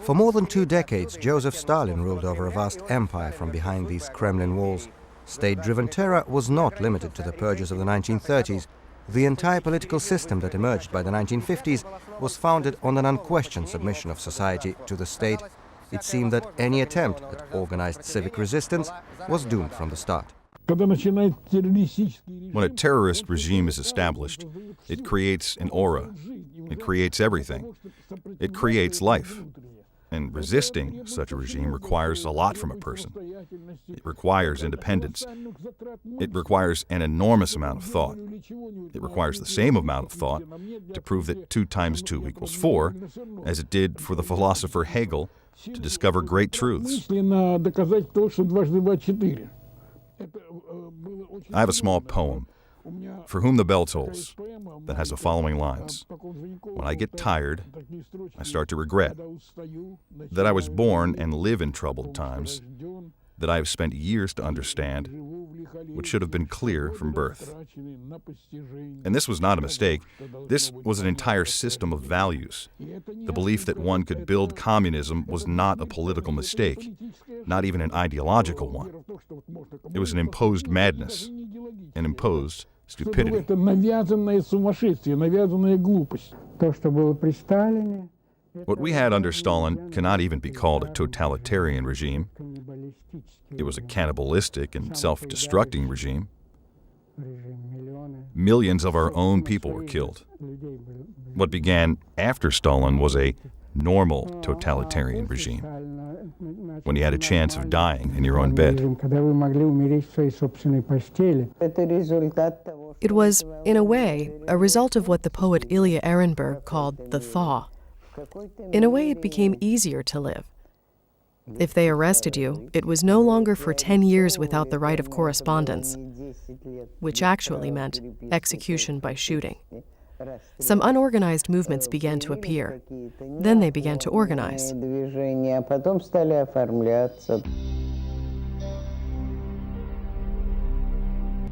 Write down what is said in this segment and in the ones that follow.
For more than 2 decades, Joseph Stalin ruled over a vast empire from behind these Kremlin walls. State-driven terror was not limited to the purges of the 1930s. The entire political system that emerged by the 1950s was founded on an unquestioned submission of society to the state. It seemed that any attempt at organized civic resistance was doomed from the start. When a terrorist regime is established, it creates an aura. It creates everything. It creates life. And resisting such a regime requires a lot from a person. It requires independence. It requires an enormous amount of thought. It requires the same amount of thought to prove that 2 times 2 equals 4, as it did for the philosopher Hegel to discover great truths. I have a small poem, For Whom the Bell Tolls, that has the following lines. When I get tired, I start to regret that I was born and live in troubled times, that I have spent years to understand, which should have been clear from birth. And this was not a mistake. This was an entire system of values. The belief that one could build communism was not a political mistake, not even an ideological one. It was an imposed madness, an imposed stupidity. What we had under Stalin cannot even be called a totalitarian regime. It was a cannibalistic and self-destructing regime. Millions of our own people were killed. What began after Stalin was a normal totalitarian regime, when you had a chance of dying in your own bed. It was, in a way, a result of what the poet Ilya Ehrenberg called the thaw. In a way, it became easier to live. If they arrested you, it was no longer for 10 years without the right of correspondence, which actually meant execution by shooting. Some unorganized movements began to appear. Then they began to organize.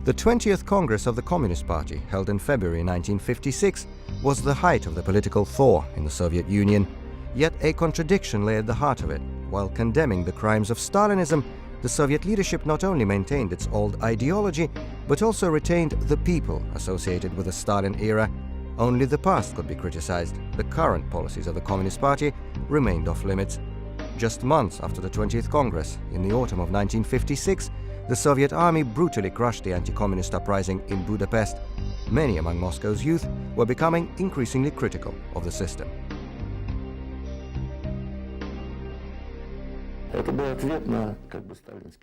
The 20th Congress of the Communist Party, held in February 1956, was the height of the political thaw in the Soviet Union. Yet a contradiction lay at the heart of it. While condemning the crimes of Stalinism, the Soviet leadership not only maintained its old ideology, but also retained the people associated with the Stalin era. Only the past could be criticized. The current policies of the Communist Party remained off limits. Just months after the 20th Congress, in the autumn of 1956, the Soviet army brutally crushed the anti-communist uprising in Budapest. Many among Moscow's youth were becoming increasingly critical of the system.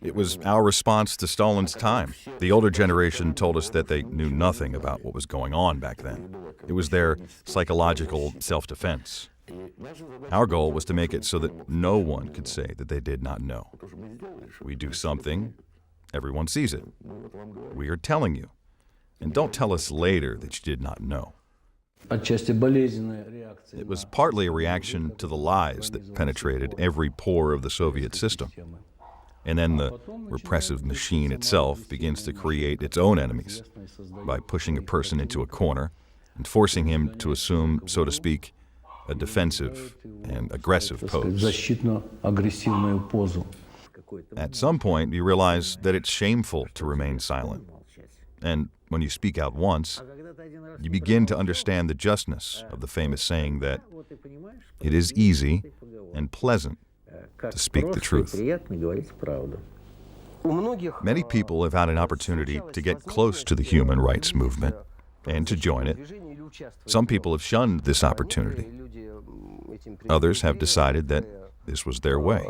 It was our response to Stalin's time. The older generation told us that they knew nothing about what was going on back then. It was their psychological self-defense. Our goal was to make it so that no one could say that they did not know. We do something, everyone sees it. We are telling you. And don't tell us later that you did not know. It was partly a reaction to the lies that penetrated every pore of the Soviet system. And then the repressive machine itself begins to create its own enemies by pushing a person into a corner and forcing him to assume, so to speak, a defensive and aggressive pose. At some point, you realize that it's shameful to remain silent. And when you speak out once, you begin to understand the justness of the famous saying that it is easy and pleasant to speak the truth. Many people have had an opportunity to get close to the human rights movement and to join it. Some people have shunned this opportunity. Others have decided that this was their way.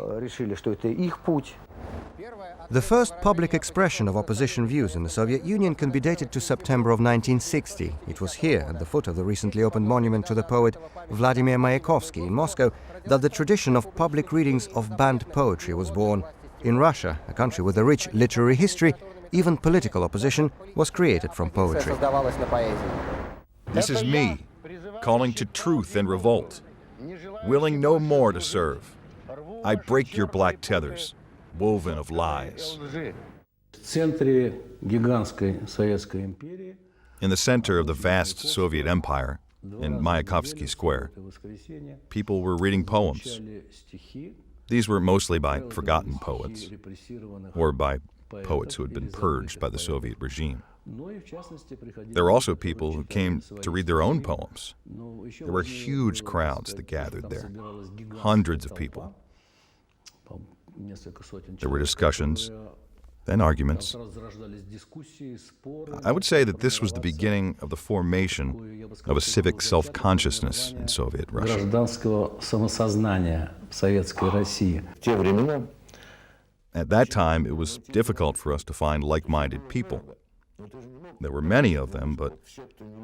The first public expression of opposition views in the Soviet Union can be dated to September of 1960. It was here, at the foot of the recently opened monument to the poet Vladimir Mayakovsky in Moscow, that the tradition of public readings of banned poetry was born. In Russia, a country with a rich literary history, even political opposition was created from poetry. This is me, calling to truth and revolt, willing no more to serve. I break your black tethers, woven of lies. In the center of the vast Soviet empire, in Mayakovsky Square, people were reading poems. These were mostly by forgotten poets, or by poets who had been purged by the Soviet regime. There were also people who came to read their own poems. There were huge crowds that gathered there, hundreds of people. There were discussions, then arguments. I would say that this was the beginning of the formation of a civic self-consciousness in Soviet Russia. At that time, it was difficult for us to find like-minded people. There were many of them, but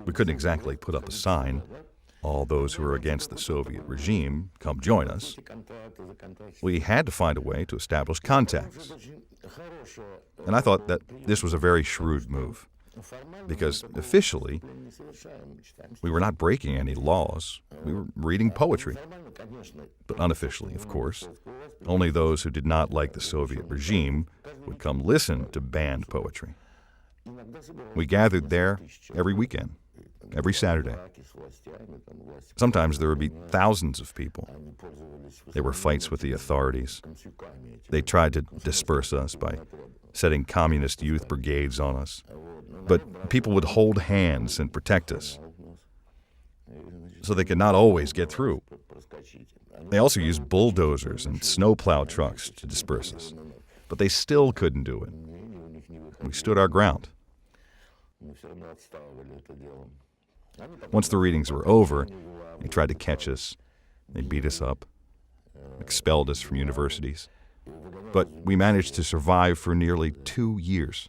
we couldn't exactly put up a sign, "All those who are against the Soviet regime, come join us." We had to find a way to establish contacts. And I thought that this was a very shrewd move, because officially, we were not breaking any laws. We were reading poetry. But unofficially, of course, only those who did not like the Soviet regime would come listen to banned poetry. We gathered there every weekend, every Saturday. Sometimes there would be thousands of people. There were fights with the authorities. They tried to disperse us by setting communist youth brigades on us. But people would hold hands and protect us, so they could not always get through. They also used bulldozers and snowplow trucks to disperse us, but they still couldn't do it. We stood our ground. Once the readings were over, they tried to catch us. They beat us up, expelled us from universities. But we managed to survive for nearly 2 years.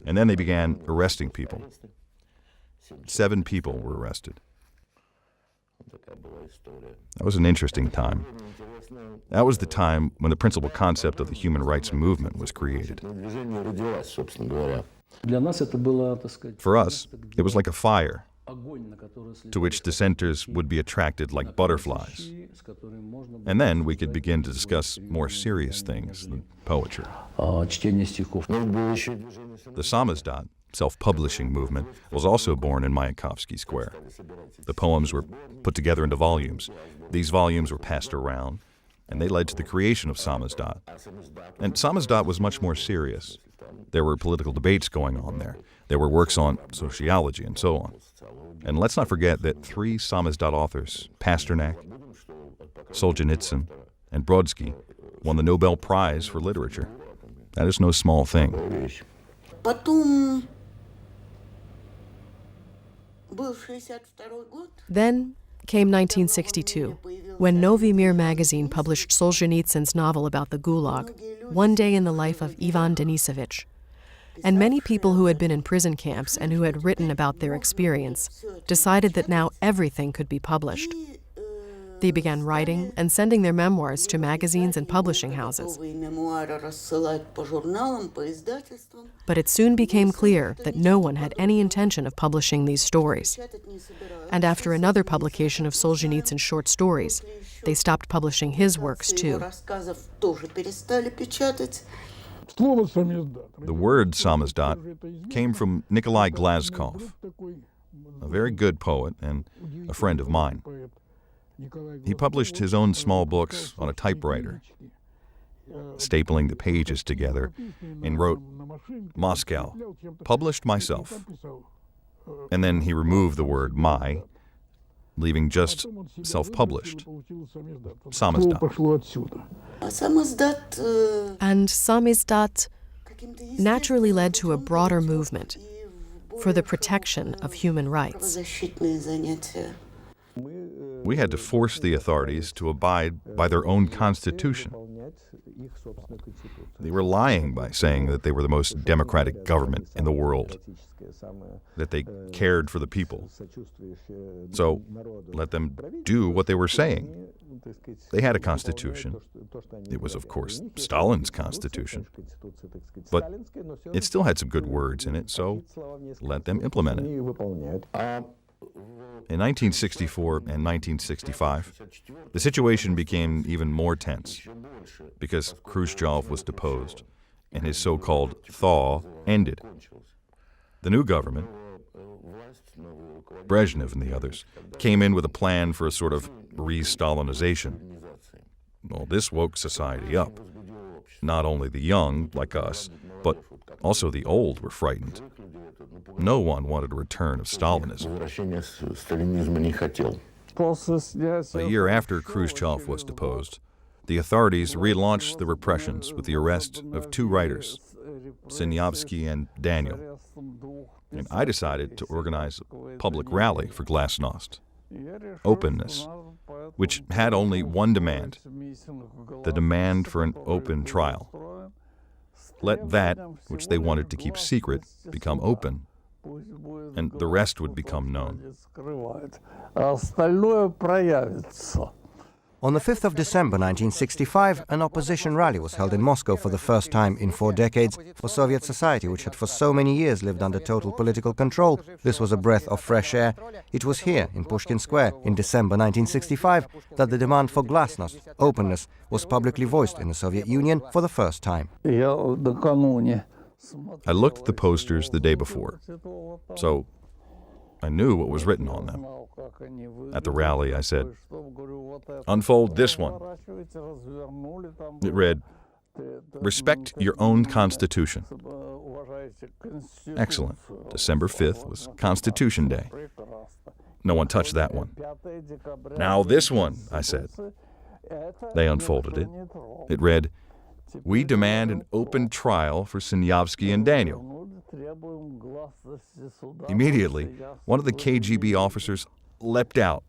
And then they began arresting people. 7 people were arrested. That was an interesting time. That was the time when the principal concept of the human rights movement was created. For us, it was like a fire to which dissenters would be attracted like butterflies. And then we could begin to discuss more serious things than poetry. The samizdat, self-publishing movement, was also born in Mayakovsky Square. The poems were put together into volumes. These volumes were passed around, and they led to the creation of samizdat. And samizdat was much more serious. There were political debates going on there. There were works on sociology and so on. And let's not forget that 3 samizdat authors, Pasternak, Solzhenitsyn, and Brodsky, won the Nobel Prize for Literature. That is no small thing. Then came 1962, when Novi Mir magazine published Solzhenitsyn's novel about the Gulag, One Day in the Life of Ivan Denisovich. And many people who had been in prison camps and who had written about their experience decided that now everything could be published. They began writing and sending their memoirs to magazines and publishing houses. But it soon became clear that no one had any intention of publishing these stories. And after another publication of Solzhenitsyn's short stories, they stopped publishing his works too. The word samizdat came from Nikolai Glazkov, a very good poet and a friend of mine. He published his own small books on a typewriter, stapling the pages together, and wrote, "Moscow, published myself." And then he removed the word "my," leaving just self-published, samizdat. And samizdat naturally led to a broader movement for the protection of human rights. We had to force the authorities to abide by their own constitution. They were lying by saying that they were the most democratic government in the world, that they cared for the people. So let them do what they were saying. They had a constitution. It was, of course, Stalin's constitution. But it still had some good words in it, so let them implement it. In 1964 and 1965, the situation became even more tense because Khrushchev was deposed and his so-called thaw ended. The new government, Brezhnev and the others, came in with a plan for a sort of re-Stalinization. Well, this woke society up. Not only the young, like us, but also the old were frightened. No one wanted a return of Stalinism. A year after Khrushchev was deposed, the authorities relaunched the repressions with the arrest of two writers, Sinyavsky and Daniel. And I decided to organize a public rally for glasnost, openness, which had only one demand, the demand for an open trial. Let that, which they wanted to keep secret, become open, and the rest would become known. On the 5th of December 1965, an opposition rally was held in Moscow for the first time in 4 decades for Soviet society, which had for so many years lived under total political control. This was a breath of fresh air. It was here, in Pushkin Square, in December 1965, that the demand for glasnost, openness, was publicly voiced in the Soviet Union for the first time. I looked at the posters the day before, so I knew what was written on them. At the rally, I said, "Unfold this one." It read, "Respect your own Constitution." Excellent. December 5th was Constitution Day. No one touched that one. "Now this one," I said. They unfolded it. It read, "We demand an open trial for Sinyavsky and Daniel." Immediately, one of the KGB officers leapt out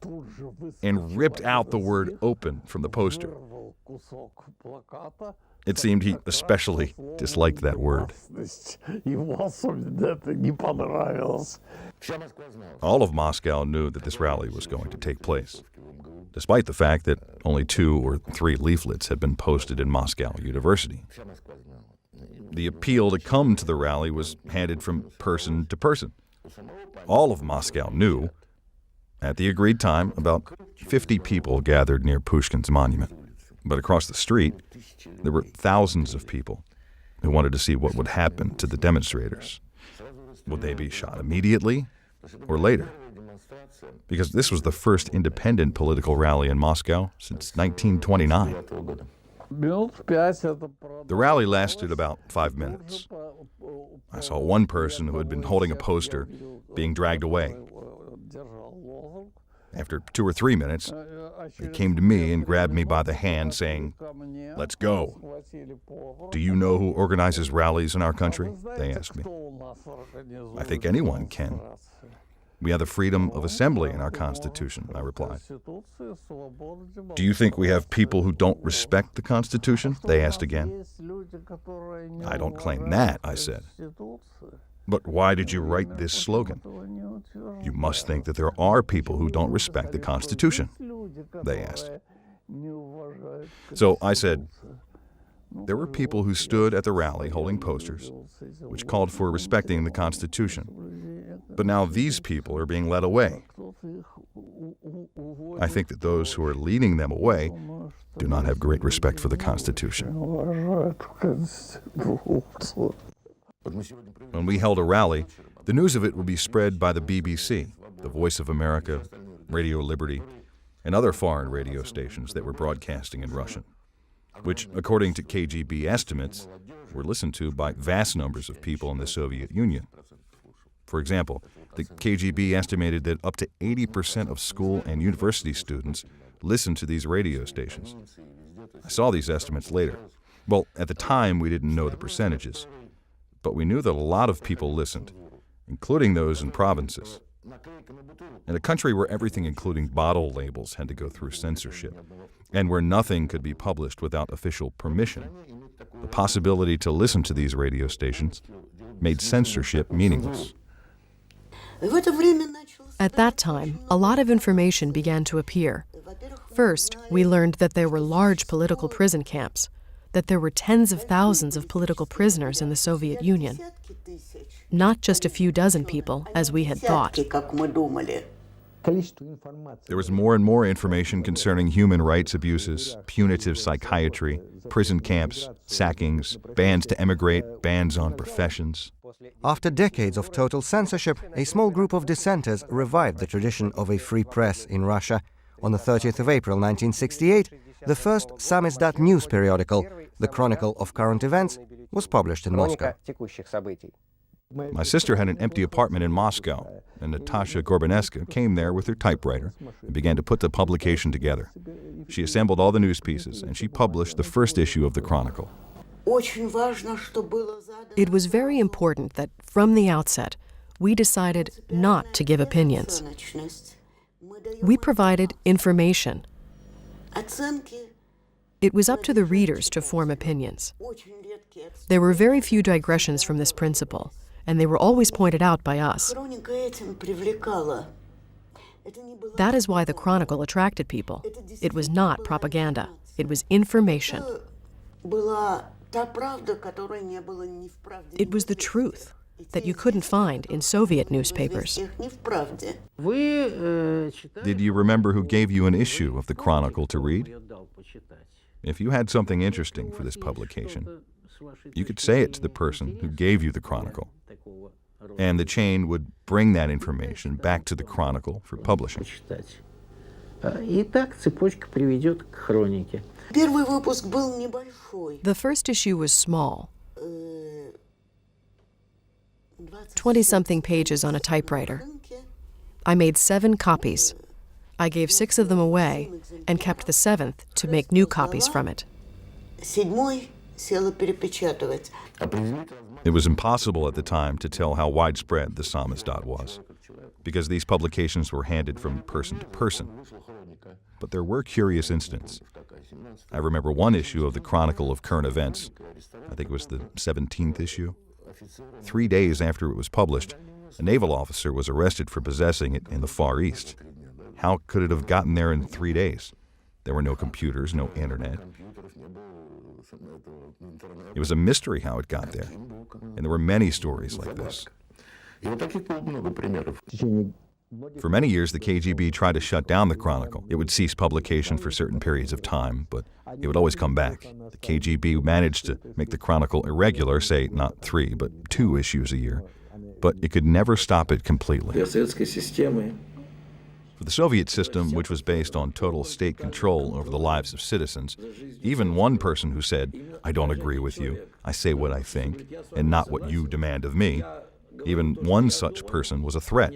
and ripped out the word "open" from the poster. It seemed he especially disliked that word. All of Moscow knew that this rally was going to take place, despite the fact that only 2 or 3 leaflets had been posted in Moscow University. The appeal to come to the rally was handed from person to person. All of Moscow knew. At the agreed time, about 50 people gathered near Pushkin's monument. But across the street, there were thousands of people who wanted to see what would happen to the demonstrators. Would they be shot immediately or later? Because this was the first independent political rally in Moscow since 1929. The rally lasted about 5 minutes. I saw one person who had been holding a poster being dragged away. After 2 or 3 minutes, they came to me and grabbed me by the hand, saying, "Let's go." "Do you know who organizes rallies in our country?" they asked me. "I think anyone can. We have the freedom of assembly in our Constitution," I replied. "Do you think we have people who don't respect the Constitution?" they asked again. "I don't claim that," I said. "But why did you write this slogan?" "You must think that there are people who don't respect the Constitution," they asked. So I said, there were people who stood at the rally holding posters which called for respecting the Constitution. But now these people are being led away. I think that those who are leading them away do not have great respect for the Constitution. When we held a rally, the news of it would be spread by the BBC, the Voice of America, Radio Liberty, and other foreign radio stations that were broadcasting in Russian, which, according to KGB estimates, were listened to by vast numbers of people in the Soviet Union. For example, the KGB estimated that up to 80% of school and university students listened to these radio stations. I saw these estimates later. Well, at the time, we didn't know the percentages, but we knew that a lot of people listened, including those in provinces. In a country where everything, including bottle labels, had to go through censorship, and where nothing could be published without official permission, the possibility to listen to these radio stations made censorship meaningless. At that time, a lot of information began to appear. First, we learned that there were large political prison camps, that there were tens of thousands of political prisoners in the Soviet Union. Not just a few dozen people, as we had thought. There was more and more information concerning human rights abuses, punitive psychiatry, prison camps, sackings, bans to emigrate, bans on professions. After decades of total censorship, a small group of dissenters revived the tradition of a free press in Russia. On the 30th of April 1968, the first samizdat news periodical, the Chronicle of Current Events, was published in Moscow. My sister had an empty apartment in Moscow, and Natalia Gorbanevskaya came there with her typewriter and began to put the publication together. She assembled all the news pieces, and she published the first issue of the Chronicle. It was very important that, from the outset, we decided not to give opinions. We provided information. It was up to the readers to form opinions. There were very few digressions from this principle, and they were always pointed out by us. That is why the Chronicle attracted people. It was not propaganda. It was information. It was the truth that you couldn't find in Soviet newspapers. Did you remember who gave you an issue of the Chronicle to read? If you had something interesting for this publication, you could say it to the person who gave you the Chronicle, and the chain would bring that information back to the Chronicle for publishing. The first issue was small, 20-something pages on a typewriter. I made 7 copies. I gave 6 of them away and kept the 7th to make new copies from it. It was impossible at the time to tell how widespread the samizdat was, because these publications were handed from person to person. But there were curious incidents. I remember one issue of the Chronicle of Current Events. I think it was the 17th issue. 3 days after it was published, a naval officer was arrested for possessing it in the Far East. How could it have gotten there in 3 days? There were no computers, no internet. It was a mystery how it got there. And there were many stories like this. For many years, the KGB tried to shut down the Chronicle. It would cease publication for certain periods of time, but it would always come back. The KGB managed to make the Chronicle irregular, say not 3, but 2 issues a year. But it could never stop it completely. For the Soviet system, which was based on total state control over the lives of citizens, even one person who said, "I don't agree with you, I say what I think, and not what you demand of me," even one such person was a threat,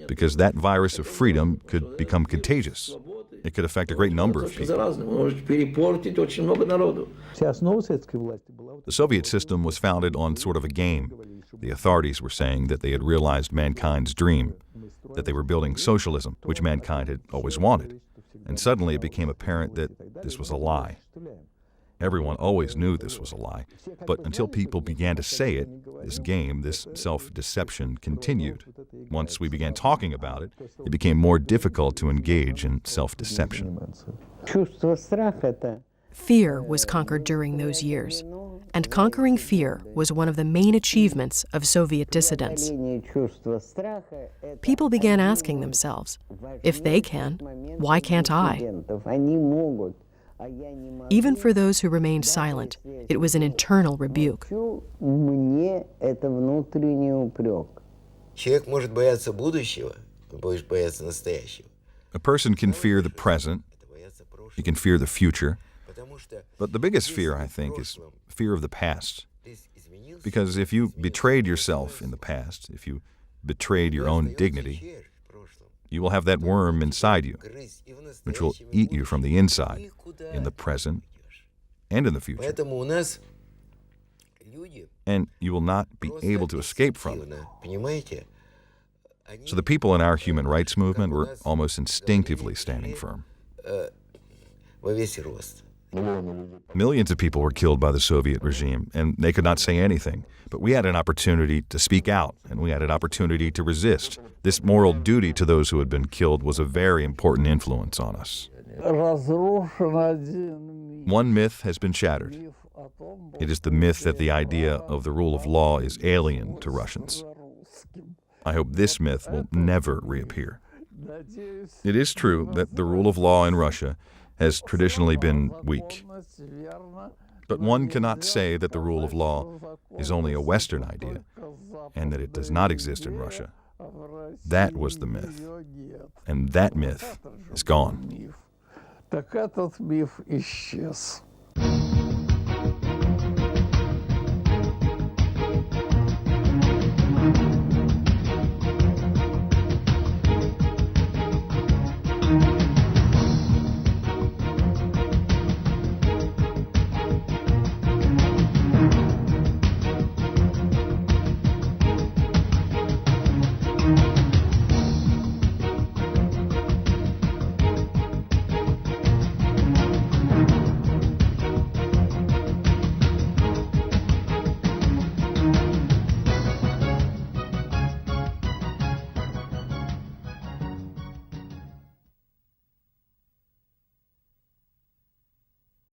because that virus of freedom could become contagious. It could affect a great number of people. The Soviet system was founded on sort of a game. The authorities were saying that they had realized mankind's dream, that they were building socialism, which mankind had always wanted. And suddenly it became apparent that this was a lie. Everyone always knew this was a lie, but until people began to say it, this game, this self-deception continued. Once we began talking about it, it became more difficult to engage in self-deception. Fear was conquered during those years, and conquering fear was one of the main achievements of Soviet dissidents. People began asking themselves, if they can, why can't I? Even for those who remained silent, it was an internal rebuke. A person can fear the present, he can fear the future, but the biggest fear, I think, is fear of the past. Because if you betrayed yourself in the past, if you betrayed your own dignity, you will have that worm inside you, which will eat you from the inside, in the present and in the future. And you will not be able to escape from it. So the people in our human rights movement were almost instinctively standing firm. Millions of people were killed by the Soviet regime, and they could not say anything. But we had an opportunity to speak out, and we had an opportunity to resist. This moral duty to those who had been killed was a very important influence on us. One myth has been shattered. It is the myth that the idea of the rule of law is alien to Russians. I hope this myth will never reappear. It is true that the rule of law in Russia has traditionally been weak. But one cannot say that the rule of law is only a Western idea and that it does not exist in Russia. That was the myth. And that myth is gone. Так этот миф исчез.